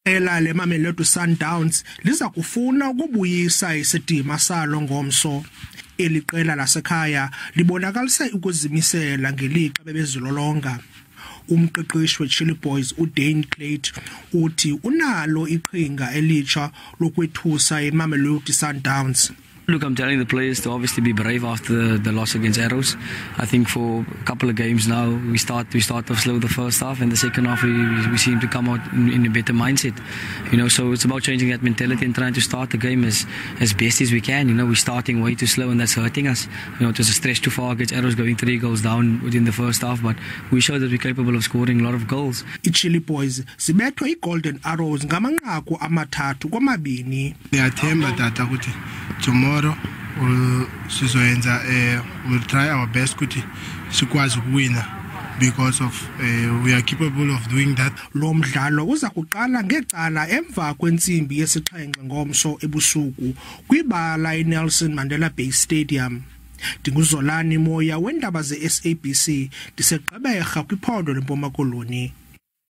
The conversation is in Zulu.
Iqela leMamelodi Sundowns liza kufuna ukubuyisa isidima salo ngomso. Eliqela lasekhaya libonakalise ukuzimisela ngelixa bebezilolonga. Umqeqeshi we-Chili Boys uDane uthi unalo iqhinga elitsha lokwethusa iMamelodi Sundowns. Look, I'm telling the players to obviously be brave after the loss against Arrows. I think for a couple of games now, we start off slow the first half, and the second half we seem to come out in a better mindset. So it's about changing that mentality and trying to start the game as best as we can. We're starting way too slow, and that's hurting us. It was a stretch too far against Arrows, going 3 goals down within the first half, but we showed that we're capable of scoring a lot of goals. iChili Boys zibethwa iGolden Arrows ngamanqaku 3-2. Ndiyathemba tata ukuthi tomorrow we'll try our best kuti sikwazi ukuwina because of we are capable of doing that. Lo mdlalo uza kuqala ngecala emva kwentsimbi yesi-7 ngomso ebusuku kwibala iNelson Mandela Bay Stadium. Kuzongquzulana moya weendaba ze-SABC, laseGqeberha kwiphondo leMpuma Koloni.